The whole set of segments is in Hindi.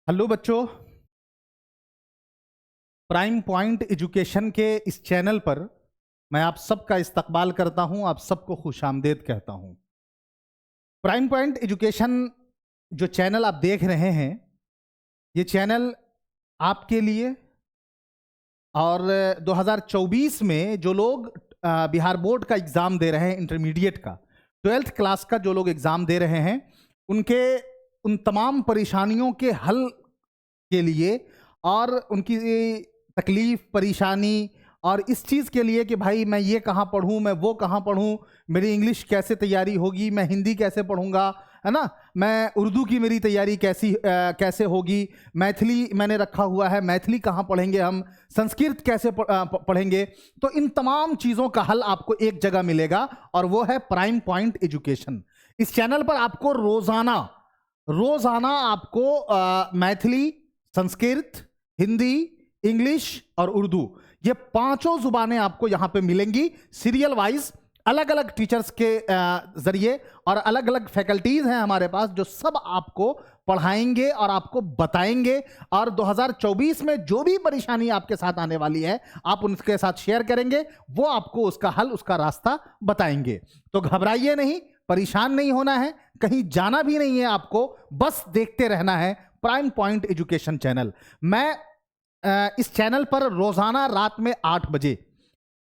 हेलो बच्चों, प्राइम पॉइंट एजुकेशन के इस चैनल पर मैं आप सबका इस्तकबाल करता हूं, आप सबको खुशामदीद कहता हूं। प्राइम पॉइंट एजुकेशन जो चैनल आप देख रहे हैं, ये चैनल आपके लिए और 2024 में जो लोग बिहार बोर्ड का एग्ज़ाम दे रहे हैं, इंटरमीडिएट का 12th क्लास का जो लोग एग्ज़ाम दे रहे हैं, उनके उन तमाम परेशानियों के हल के लिए और उनकी तकलीफ परेशानी और इस चीज़ के लिए कि भाई मैं ये कहाँ पढ़ूँ, मैं वो कहाँ पढ़ूँ, मेरी इंग्लिश कैसे तैयारी होगी, मैं हिंदी कैसे पढ़ूँगा, है ना, मैं उर्दू की मेरी तैयारी कैसे होगी, मैथिली मैंने रखा हुआ है, मैथिली कहाँ पढ़ेंगे हम, संस्कृत कैसे पढ़ेंगे। तो इन तमाम चीज़ों का हल आपको एक जगह मिलेगा और वो है प्राइम पॉइंट एजुकेशन। इस चैनल पर आपको रोज़ाना आपको मैथिली, संस्कृत, हिंदी, इंग्लिश और उर्दू, ये पांचों जुबानें आपको यहां पे मिलेंगी सीरियल वाइज, अलग अलग टीचर्स के जरिए, और अलग अलग फैकल्टीज हैं हमारे पास जो सब आपको पढ़ाएंगे और आपको बताएंगे। और 2024 में जो भी परेशानी आपके साथ आने वाली है, आप उनके साथ शेयर करेंगे, वो आपको उसका हल, उसका रास्ता बताएंगे। तो घबराइए नहीं, परेशान नहीं होना है, कहीं जाना भी नहीं है आपको, बस देखते रहना है प्राइम पॉइंट एजुकेशन चैनल। मैं इस चैनल पर रोजाना रात में 8 बजे,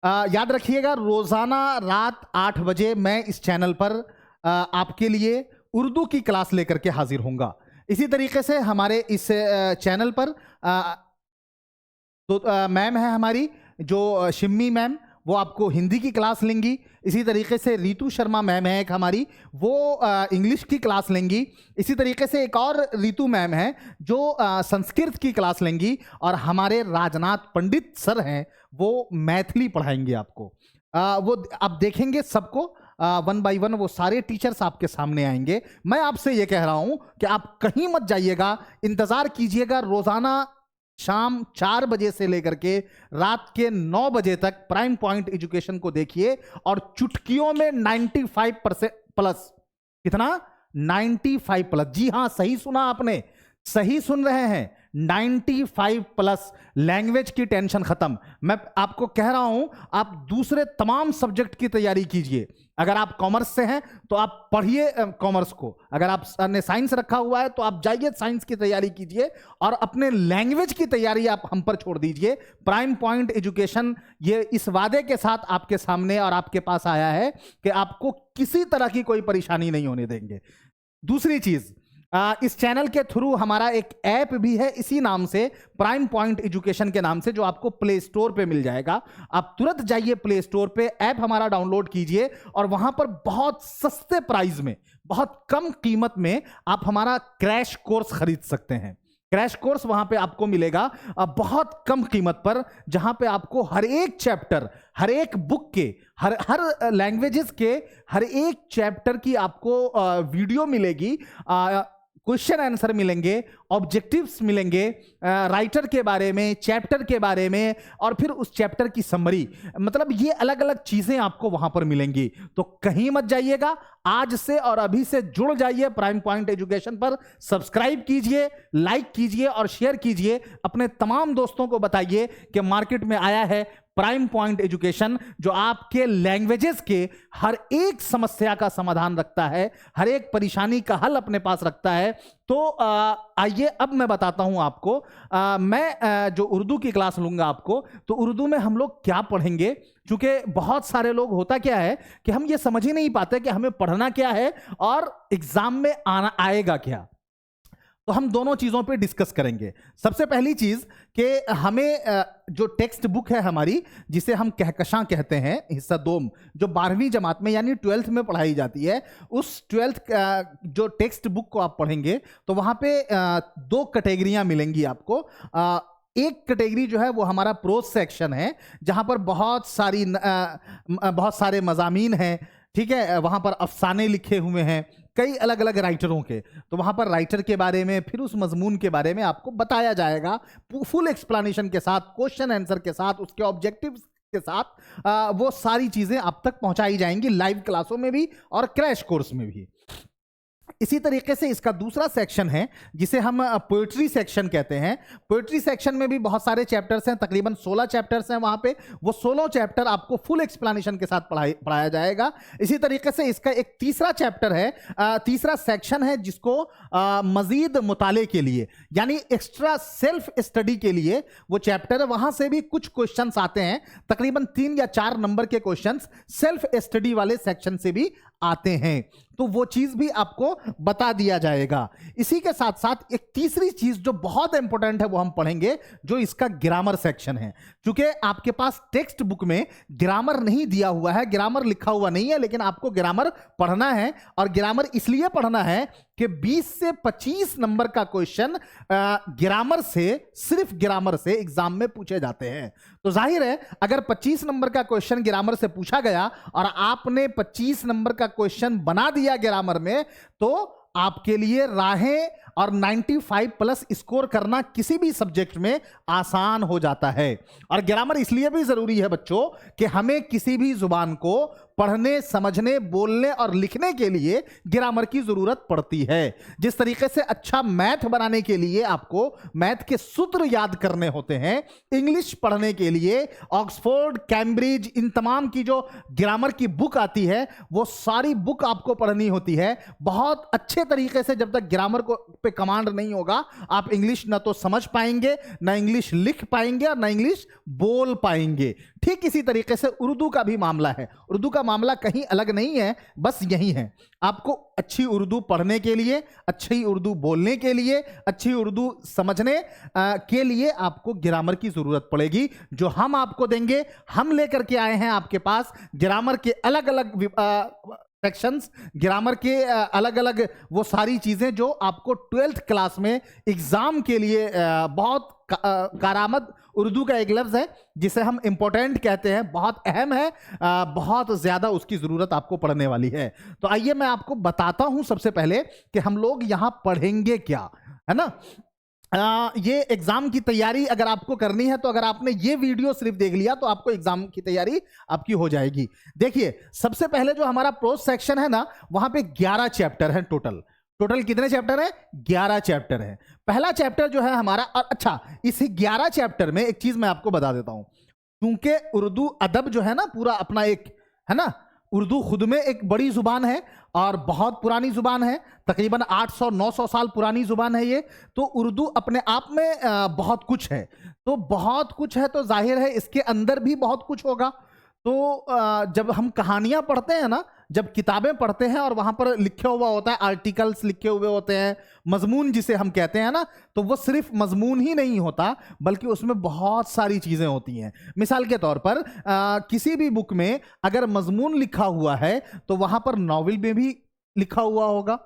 याद रखिएगा, रोजाना रात 8 बजे मैं इस चैनल पर आपके लिए उर्दू की क्लास लेकर के हाजिर होऊंगा। इसी तरीके से हमारे इस चैनल पर मैम है हमारी जो शिम्मी मैम, वो आपको हिंदी की क्लास लेंगी। इसी तरीके से रितु शर्मा मैम है एक हमारी, वो इंग्लिश की क्लास लेंगी। इसी तरीके से एक और रितु मैम है जो संस्कृत की क्लास लेंगी, और हमारे राजनाथ पंडित सर हैं, वो मैथिली पढ़ाएंगे आपको। वो आप देखेंगे सबको वन बाय वन, वो सारे टीचर्स आपके सामने आएंगे। मैं आपसे ये कह रहा हूं कि आप कहीं मत जाइएगा, इंतजार कीजिएगा। रोजाना शाम 4 बजे से लेकर के रात के 9 बजे तक प्राइम पॉइंट एजुकेशन को देखिए, और चुटकियों में 95% प्लस। कितना? 95 प्लस। जी हां, सही सुना आपने, सही सुन रहे हैं, 95 प्लस। लैंग्वेज की टेंशन खत्म। मैं आपको कह रहा हूं, आप दूसरे तमाम सब्जेक्ट की तैयारी कीजिए। अगर आप कॉमर्स से हैं तो आप पढ़िए कॉमर्स को, अगर आपने साइंस रखा हुआ है तो आप जाइए साइंस की तैयारी कीजिए, और अपने लैंग्वेज की तैयारी आप हम पर छोड़ दीजिए। प्राइम पॉइंट एजुकेशन ये इस वादे के साथ आपके सामने और आपके पास आया है कि आपको किसी तरह की कोई परेशानी नहीं होने देंगे। दूसरी चीज, इस चैनल के थ्रू हमारा एक ऐप भी है इसी नाम से, प्राइम पॉइंट एजुकेशन के नाम से, जो आपको प्ले स्टोर पे मिल जाएगा। आप तुरंत जाइए प्ले स्टोर पे, ऐप हमारा डाउनलोड कीजिए, और वहां पर बहुत सस्ते प्राइस में, बहुत कम कीमत में आप हमारा क्रैश कोर्स खरीद सकते हैं। क्रैश कोर्स वहां पे आपको मिलेगा बहुत कम कीमत पर, जहां पे आपको हर एक चैप्टर, हर एक बुक के, हर लैंग्वेजेस के हर एक चैप्टर की आपको वीडियो मिलेगी, क्वेश्चन आंसर मिलेंगे, ऑब्जेक्टिव्स मिलेंगे, राइटर के बारे में, चैप्टर के बारे में, और फिर उस चैप्टर की समरी। मतलब ये अलग अलग चीजें आपको वहां पर मिलेंगी। तो कहीं मत जाइएगा, आज से और अभी से जुड़ जाइए प्राइम पॉइंट एजुकेशन पर। सब्सक्राइब कीजिए, लाइक कीजिए और शेयर कीजिए, अपने तमाम दोस्तों को बताइए कि मार्केट में आया है प्राइम पॉइंट एजुकेशन, जो आपके लैंग्वेजेस के हर एक समस्या का समाधान रखता है, हर एक परेशानी का हल अपने पास रखता है। तो आइए अब मैं बताता हूं आपको, मैं जो उर्दू की क्लास लूंगा आपको, तो उर्दू में हम लोग क्या पढ़ेंगे। क्योंकि बहुत सारे लोग, होता क्या है कि हम ये समझ ही नहीं पाते कि हमें पढ़ना क्या है और एग्जाम में आएगा क्या। तो हम दोनों चीजों पे डिस्कस करेंगे। सबसे पहली चीज कि हमें जो टेक्स्ट बुक है हमारी, जिसे हम कहकशां कहते हैं, हिस्सा 2, जो 12वीं जमात में यानी 12th में पढ़ाई जाती है, उस 12th जो टेक्स्ट बुक को आप पढ़ेंगे तो वहां पे 2 कैटेगरियां मिलेंगी आपको। एक कैटेगरी जो है वो हमारा प्रोज सेक्शन है, जहां पर बहुत सारे मजामीन हैं, ठीक है, वहां पर अफसाने लिखे हुए हैं कई अलग अलग राइटरों के। तो वहां पर राइटर के बारे में, फिर उस मजमून के बारे में आपको बताया जाएगा, फुल एक्सप्लेनेशन के साथ, क्वेश्चन आंसर के साथ, उसके ऑब्जेक्टिव्स के साथ। वो सारी चीजें आप तक पहुंचाई जाएंगी लाइव क्लासों में भी और क्रैश कोर्स में भी। इसी तरीके से इसका दूसरा सेक्शन है जिसे हम पोएट्री सेक्शन कहते हैं। पोएट्री सेक्शन में भी बहुत सारे चैप्टर्स हैं, तकरीबन 16 चैप्टर्स हैं वहां पे। वो 16 चैप्टर आपको फुल एक्सप्लेनेशन के साथ पढ़ाया जाएगा। इसी तरीके से इसका एक तीसरा चैप्टर है, तीसरा सेक्शन है जिसको मजीद मुताले के लिए यानी एक्स्ट्रा सेल्फ स्टडी के लिए वो चैप्टर है। वहां से भी कुछ क्वेश्चंस आते हैं, तकरीबन 3 या 4 नंबर के क्वेश्चंस सेल्फ स्टडी वाले सेक्शन से भी आते हैं, तो वो चीज भी आपको बता दिया जाएगा। इसी के साथ साथ एक तीसरी चीज जो बहुत इंपॉर्टेंट है वो हम पढ़ेंगे, जो इसका ग्रामर सेक्शन है। क्योंकि आपके पास टेक्स्ट बुक में ग्रामर नहीं दिया हुआ है, ग्रामर लिखा हुआ नहीं है, लेकिन आपको ग्रामर पढ़ना है। और ग्रामर इसलिए पढ़ना है कि 20 से 25 नंबर का क्वेश्चन ग्रामर से, सिर्फ ग्रामर से एग्जाम में पूछे जाते हैं। तो जाहिर है अगर 25 नंबर का क्वेश्चन ग्रामर से पूछा गया और आपने 25 नंबर का क्वेश्चन बना दिया ग्रामर में, तो आपके लिए राहें और 95 प्लस स्कोर करना किसी भी सब्जेक्ट में आसान हो जाता है। और ग्रामर इसलिए भी जरूरी है बच्चों कि हमें किसी भी जुबान को पढ़ने, समझने, बोलने और लिखने के लिए ग्रामर की जरूरत पड़ती है। जिस तरीके से अच्छा मैथ बनाने के लिए आपको मैथ के सूत्र याद करने होते हैं, इंग्लिश पढ़ने के लिए ऑक्सफोर्ड, कैम्ब्रिज, इन तमाम की जो ग्रामर की बुक आती है वो सारी बुक आपको पढ़नी होती है बहुत अच्छे तरीके से। जब तक ग्रामर को पे कमांड नहीं होगा, आप इंग्लिश ना तो समझ पाएंगे, ना इंग्लिश लिख पाएंगे और ना इंग्लिश बोल पाएंगे। ठीक इसी तरीके से उर्दू का भी मामला है। उर्दू का मामला कहीं अलग नहीं है, बस यही है। आपको अच्छी उर्दू पढ़ने के लिए, अच्छी उर्दू बोलने के लिए, अच्छी उर्दू समझने के लिए आपको ग्रामर की जरूरत पड़ेगी, जो हम आपको देंगे। हम लेकर के आए हैं आपके पास ग्रामर के अलग अलग सेक्शंस, ग्रामर के अलग अलग वो सारी चीजें जो आपको 12th क्लास में एग्जाम के लिए बहुत कारामद उर्दू का एक लफ्ज है जिसे हम इंपॉर्टेंट कहते हैं, बहुत अहम है, बहुत ज्यादा उसकी जरूरत आपको पढ़ने वाली है। तो आइए मैं आपको बताता हूं सबसे पहले कि हम लोग यहां पढ़ेंगे क्या, है ना। ये एग्जाम की तैयारी अगर आपको करनी है तो अगर आपने ये वीडियो सिर्फ देख लिया तो आपको एग्जाम की तैयारी आपकी हो जाएगी। देखिए सबसे पहले जो हमारा प्रोस सेक्शन है ना, वहां पे 11 चैप्टर है टोटल। टोटल कितने चैप्टर है? 11 चैप्टर है। पहला चैप्टर जो है हमारा, और अच्छा इस 11 चैप्टर में एक चीज मैं आपको बता देता हूं, क्योंकि उर्दू अदब जो है ना पूरा अपना एक है ना, उर्दू खुद में एक बड़ी जुबान है और बहुत पुरानी जुबान है, तकरीबन 800-900 साल पुरानी जुबान है ये। तो उर्दू अपने आप में बहुत कुछ है, तो बहुत कुछ है तो जाहिर है इसके अंदर भी बहुत कुछ होगा। तो जब हम कहानियां पढ़ते हैं ना, जब किताबें पढ़ते हैं और वहां पर लिखे हुआ होता है, आर्टिकल्स लिखे हुए होते हैं, मजमून जिसे हम कहते हैं ना, तो वो सिर्फ मजमून ही नहीं होता बल्कि उसमें बहुत सारी चीजें होती हैं। मिसाल के तौर पर किसी भी बुक में अगर मजमून लिखा हुआ है तो वहां पर नॉवेल में भी लिखा हुआ होगा,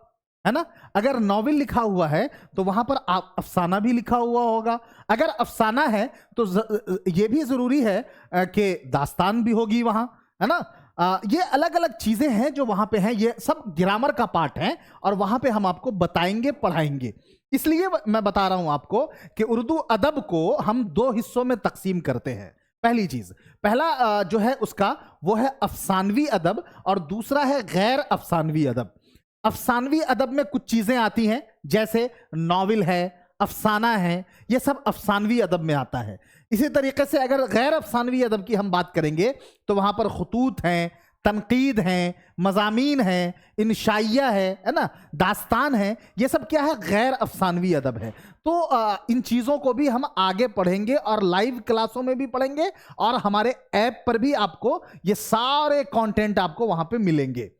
है ना। अगर नॉवेल लिखा हुआ है तो वहां पर अफसाना भी लिखा हुआ होगा। अगर अफसाना है तो ये भी जरूरी है कि दास्तान भी होगी वहां, है ना। ये अलग अलग चीजें हैं जो वहां पे हैं, ये सब ग्रामर का पार्ट है और वहां पे हम आपको बताएंगे, पढ़ाएंगे। इसलिए मैं बता रहा हूं आपको कि उर्दू अदब को हम 2 हिस्सों में तकसीम करते हैं। पहली चीज, पहला जो है उसका वो है अफसानवी अदब और दूसरा है गैर अफसानवी अदब। अफसानवी अदब में कुछ चीजें आती हैं जैसे नॉवेल है, अफसाना है, ये सब अफसानवी अदब में आता है। इसी तरीके से अगर गैर अफसानवी अदब की हम बात करेंगे तो वहां पर खुतूत हैं, तनकीद हैं, मजामीन हैं, इंशाइया है ना, दास्तान है, ये सब क्या है? गैर अफसानवी अदब है। तो इन चीज़ों को भी हम आगे पढ़ेंगे और लाइव क्लासों में भी पढ़ेंगे और हमारे ऐप पर भी आपको ये सारे कंटेंट आपको वहां पे मिलेंगे।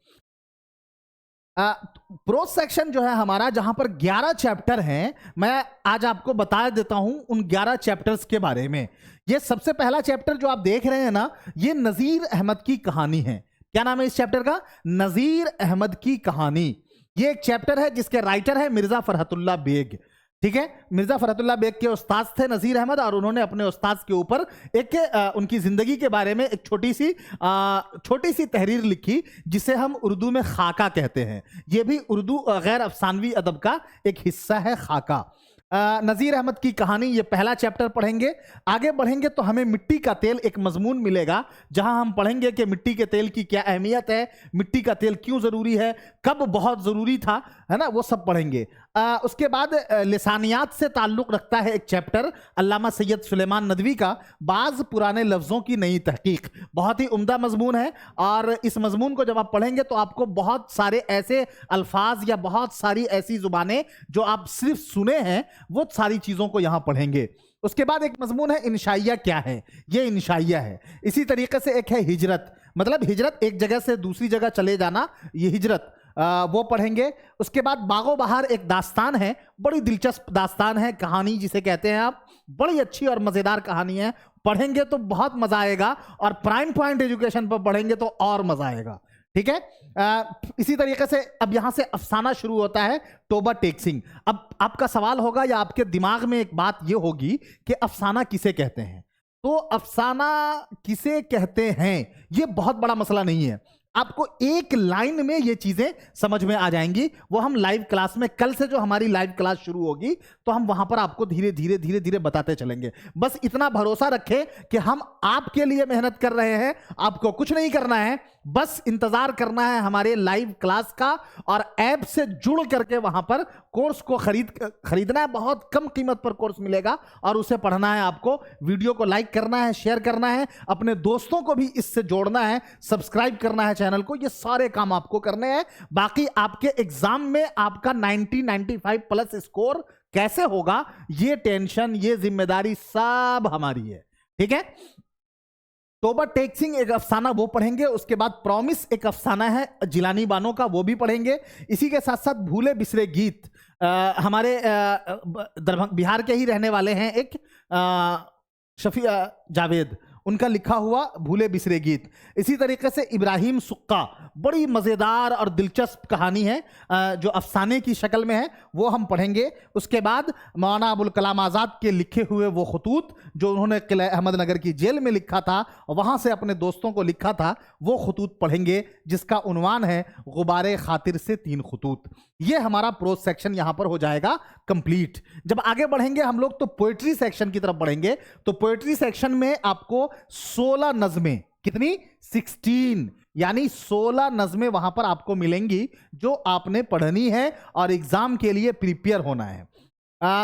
प्रोस सेक्शन जो है हमारा, जहां पर 11 चैप्टर हैं, मैं आज आपको बता देता हूं उन 11 चैप्टर्स के बारे में। ये सबसे पहला चैप्टर जो आप देख रहे हैं ना, ये नजीर अहमद की कहानी है। क्या नाम है इस चैप्टर का? नजीर अहमद की कहानी। ये एक चैप्टर है जिसके राइटर है मिर्जा फरहतुल्लाह बेग। ठीक है, मिर्जा फरहतुल्लाह बेग के उस्ताद थे नजीर अहमद और उन्होंने अपने उस्ताद के ऊपर एक उनकी जिंदगी के बारे में एक छोटी सी तहरीर लिखी जिसे हम उर्दू में खाका कहते हैं। यह भी उर्दू गैर अफसानवी अदब का एक हिस्सा है, खाका। नज़ीर अहमद की कहानी, ये पहला चैप्टर पढ़ेंगे। आगे बढ़ेंगे तो हमें मिट्टी का तेल एक मजमून मिलेगा, जहां हम पढ़ेंगे कि मिट्टी के तेल की क्या अहमियत है, मिट्टी का तेल क्यों ज़रूरी है, कब बहुत ज़रूरी था, है ना, वो सब पढ़ेंगे। उसके बाद लिसानियात से ताल्लुक़ रखता है एक चैप्टर अल्लामा सैयद सुलेमान नदवी का, बाज़ पुराने लफ्ज़ों की नई तहकीक। बहुत ही उम्दा मजमून है, और इस मजमून को जब आप पढ़ेंगे तो आपको बहुत सारे ऐसे अल्फाज या बहुत सारी ऐसी ज़ुबानें जो आप सिर्फ सुने हैं, वो सारी चीज़ों को यहाँ पढ़ेंगे। उसके बाद एक मजमून है इंशाइया क्या है, ये इंशाइया है। इसी तरीके से एक है हिजरत, मतलब हिजरत, एक जगह से दूसरी जगह चले जाना, ये हिजरत, वो पढ़ेंगे। उसके बाद बागो बहार एक दास्तान है, बड़ी दिलचस्प दास्तान है, कहानी जिसे कहते हैं आप, बड़ी अच्छी और मज़ेदार कहानी है, पढ़ेंगे तो बहुत मज़ा आएगा, और प्राइम पॉइंट एजुकेशन पर पढ़ेंगे तो और मज़ा आएगा। ठीक है। इसी तरीके से अब यहां से अफसाना शुरू होता है, तोबा टेक सिंह। अब आपका सवाल होगा या आपके दिमाग में एक बात यह होगी कि अफसाना किसे कहते हैं। तो अफसाना किसे कहते हैं यह बहुत बड़ा मसला नहीं है, आपको एक लाइन में ये चीजें समझ में आ जाएंगी। वो हम लाइव क्लास में, कल से जो हमारी लाइव क्लास शुरू होगी तो हम वहां पर आपको धीरे धीरे धीरे धीरे बताते चलेंगे। बस इतना भरोसा रखें कि हम आपके लिए मेहनत कर रहे हैं, आपको कुछ नहीं करना है, बस इंतजार करना है हमारे लाइव क्लास का, और ऐप से जुड़ करके वहां पर कोर्स को खरीदना है। बहुत कम कीमत पर कोर्स मिलेगा और उसे पढ़ना है आपको। वीडियो को लाइक करना है, शेयर करना है, अपने दोस्तों को भी इससे जोड़ना है, सब्सक्राइब करना है चैनल को। ये सारे काम आपको करने हैं। बाकी आपके एग्जाम में आपका 90-95 प्लस स्कोर कैसे होगा, ये टेंशन, ये जिम्मेदारी सब हमारी है। ठीक है। तोबा टेक सिंह एक अफसाना, वो पढ़ेंगे। उसके बाद प्रॉमिस एक अफसाना है जिलानी बानो का, वो भी पढ़ेंगे। इसी के साथ साथ भूले बिसरे गीत, हमारे बिहार के ही रहने वाले हैं एक शफी जावेद, उनका लिखा हुआ भूले बिसरे गीत। इसी तरीके से इब्राहिम सुक्का, बड़ी मज़ेदार और दिलचस्प कहानी है जो अफसाने की शक्ल में है, वो हम पढ़ेंगे। उसके बाद मौलाना अबुल कलाम आज़ाद के लिखे हुए वो खतूत जो उन्होंने किला अहमदनगर की जेल में लिखा था, वहाँ से अपने दोस्तों को लिखा था, वो खतूत पढ़ेंगे, जिसका उन्वान है गुबारे खातिर से 3 खतूत। ये हमारा प्रोज सेक्शन यहाँ पर हो जाएगा कंप्लीट। जब आगे बढ़ेंगे हम लोग तो पोएट्री सेक्शन की तरफ बढ़ेंगे। तो पोएट्री सेक्शन में आपको 16 नज़में, कितनी, 16, यानी 16 नज़में वहां पर आपको मिलेंगी जो आपने पढ़नी है और एग्जाम के लिए प्रिपेयर होना है।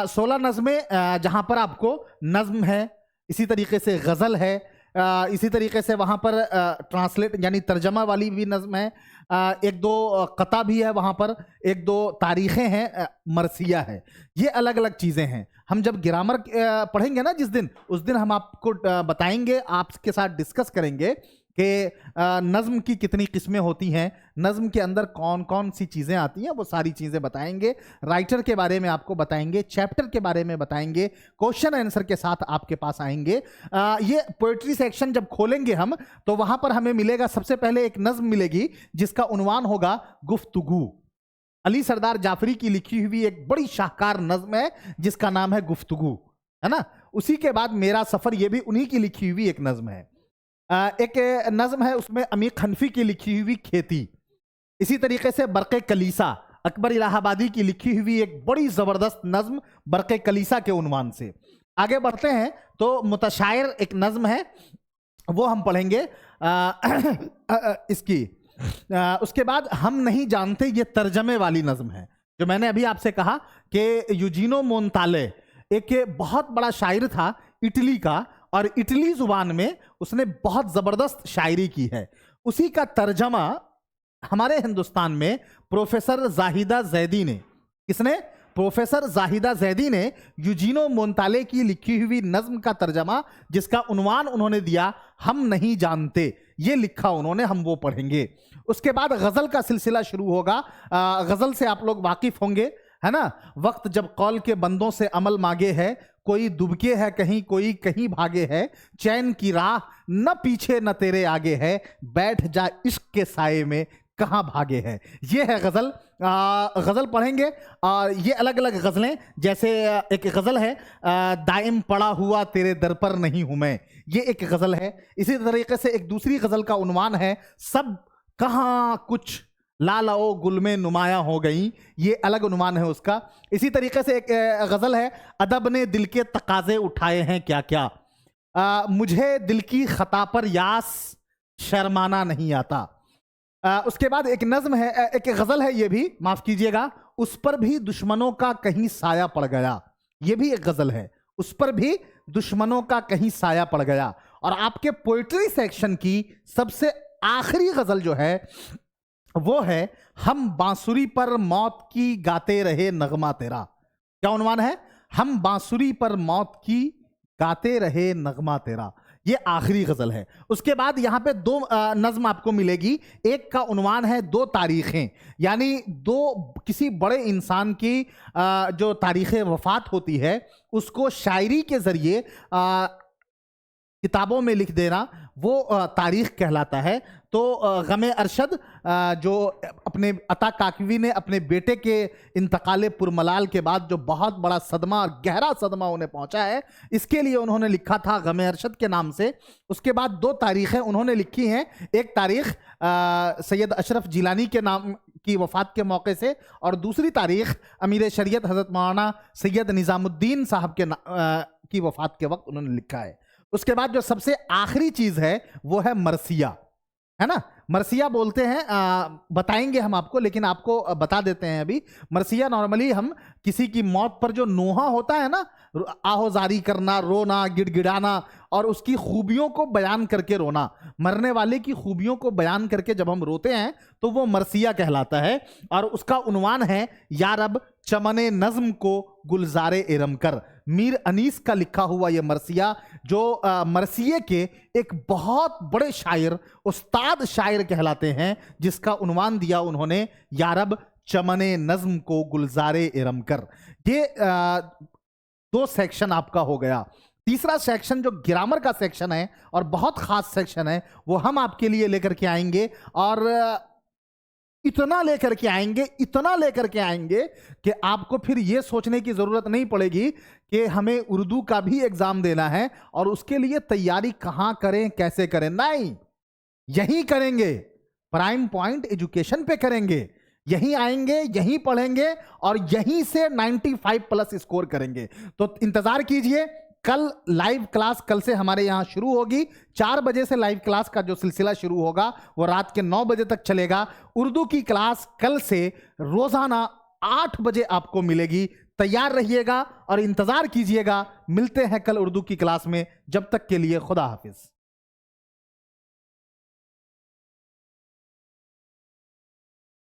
16 नज़में जहां पर आपको नज़्म है, इसी तरीके से गज़ल है, इसी तरीके से वहाँ पर ट्रांसलेट यानी तर्जमा वाली भी नज़्म है, 1-2 कता भी है वहाँ पर, 1-2 तारीखें हैं, मरसिया है। ये अलग अलग चीज़ें हैं। हम जब ग्रामर पढ़ेंगे ना जिस दिन, उस दिन हम आपको बताएंगे, आपके साथ डिस्कस करेंगे कि नज़्म की कितनी किस्में होती हैं, नज़्म के अंदर कौन कौन सी चीज़ें आती हैं, वो सारी चीज़ें बताएंगे। राइटर के बारे में आपको बताएंगे, चैप्टर के बारे में बताएंगे, क्वेश्चन आंसर के साथ आपके पास आएंगे। ये पोएट्री सेक्शन जब खोलेंगे हम तो वहाँ पर हमें मिलेगा, सबसे पहले एक नज़्म मिलेगी जिसका उन्वान होगा गुफ्तगू। अली सरदार जाफरी की लिखी हुई एक बड़ी शाहकार नज़्म है जिसका नाम है गुफ्तगू, है ना। उसी के बाद मेरा सफ़र, ये भी उन्हीं की लिखी हुई एक नज़्म है। एक नज़्म है उसमें अमीर हनफी की लिखी हुई खेती। इसी तरीके से बरक़े कलीसा, अकबर इलाहाबादी की लिखी हुई एक बड़ी ज़बरदस्त नज़्म बरक़े कलीसा के उन्वान से। आगे बढ़ते हैं तो मुतशायर एक नज़्म है, वो हम पढ़ेंगे इसकी। उसके बाद हम नहीं जानते, ये तर्जमे वाली नज़्म है जो मैंने अभी आपसे कहा कि यूजीनो मोंताले एक बहुत बड़ा शायर था इटली का, और इटली जुबान में उसने बहुत ज़बरदस्त शायरी की है। उसी का तर्जमा हमारे हिंदुस्तान में प्रोफेसर जाहिदा जैदी ने, किसने, प्रोफेसर जाहिदा जैदी ने यूजीनो मोंताले की लिखी हुई नज़्म का तर्जमा, जिसका उन्वान उन्होंने दिया हम नहीं जानते, ये लिखा उन्होंने, हम वो पढ़ेंगे। उसके बाद गज़ल का सिलसिला शुरू होगा। गज़ल से आप लोग वाकिफ़ होंगे, है ना। वक्त जब कौल के बंदों से अमल मांगे है, कोई दुबके है कहीं, कोई कहीं भागे है, चैन की राह न पीछे न तेरे आगे है, बैठ जा इश्क के साये में कहाँ भागे है। ये है गज़ल। गज़ल पढ़ेंगे। और ये अलग अलग गज़लें, जैसे एक गज़ल है दाइम पड़ा हुआ तेरे दर पर नहीं हूँ मैं, ये एक गज़ल है। इसी तरीके से एक दूसरी गज़ल का उन्वान है सब कहाँ कुछ लालाओ गुल में नुमाया हो गई, ये अलग उन्वान है उसका। इसी तरीके से एक गजल है, अदब ने दिल के तकाजे उठाए हैं क्या क्या, मुझे दिल की खता पर यास शर्माना नहीं आता। उसके बाद एक नज्म है, एक गजल है, ये भी माफ कीजिएगा, उस पर भी दुश्मनों का कहीं साया पड़ गया, ये भी एक गजल है, उस पर भी दुश्मनों का कहीं साया पड़ गया। और आपके पोइट्री सेक्शन की सबसे आखिरी गजल जो है वो है, हम बांसुरी पर मौत की गाते रहे नगमा तेरा। क्या उन्वान है? हम बांसुरी पर मौत की गाते रहे नगमा तेरा, ये आखिरी गजल है। उसके बाद यहां पे दो नज्म आपको मिलेगी, एक का उन्वान है दो तारीखें, यानी दो किसी बड़े इंसान की जो तारीख वफात होती है उसको शायरी के जरिए किताबों में लिख देना, वो तारीख कहलाता है। तो गमे अरशद जो अपने अता काकवी ने अपने बेटे के इंतकाल पुरमलाल के बाद जो बहुत बड़ा सदमा और गहरा सदमा उन्हें पहुंचा है, इसके लिए उन्होंने लिखा था गमे अरशद के नाम से। उसके बाद दो तारीखें उन्होंने लिखी हैं, एक तारीख सैयद अशरफ जिलानी के नाम की वफ़ात के मौके से, और दूसरी तारीख अमीर शरीयत हज़रत मौलाना सैयद निज़ामुद्दीन साहब के की वफ़ात के वक्त उन्होंने लिखा है। उसके बाद जो सबसे आखिरी चीज़ है वो है मरसिया, है ना। मरसिया बोलते हैं, बताएंगे हम आपको, लेकिन आपको बता देते हैं अभी। मरसिया नॉर्मली हम किसी की मौत पर जो नोहा होता है ना, आहोजारी करना, रोना, गिड़गिड़ाना और उसकी खूबियों को बयान करके रोना, मरने वाले की खूबियों को बयान करके जब हम रोते हैं तो वो मरसिया कहलाता है। और उसका उन्वान है, या रब चमने नज्म को गुलजारे इरम कर। मीर अनीस का लिखा हुआ ये मरसिया, जो मरसिये के एक बहुत बड़े शायर, उस्ताद शायर कहलाते हैं, जिसका उन्वान दिया उन्होंने, या रब चमने नज्म को गुलजारे इरम कर। ये दो सेक्शन आपका हो गया। तीसरा सेक्शन जो ग्रामर का सेक्शन है और बहुत खास सेक्शन है, वो हम आपके लिए लेकर के आएंगे, और इतना लेकर के आएंगे, इतना लेकर के आएंगे कि आपको फिर ये सोचने की जरूरत नहीं पड़ेगी कि हमें उर्दू का भी एग्जाम देना है और उसके लिए तैयारी कहां करें, कैसे करें। नहीं, यहीं करेंगे, प्राइम पॉइंट एजुकेशन पे करेंगे, यहीं आएंगे, यहीं पढ़ेंगे और यहीं से 95 प्लस स्कोर करेंगे। तो इंतजार कीजिए, कल लाइव क्लास कल से हमारे यहां शुरू होगी। 4 बजे से लाइव क्लास का जो सिलसिला शुरू होगा वो रात के 9 बजे तक चलेगा। उर्दू की क्लास कल से रोजाना 8 बजे आपको मिलेगी। तैयार रहिएगा और इंतजार कीजिएगा। मिलते हैं कल उर्दू की क्लास में। जब तक के लिए खुदा हाफिज।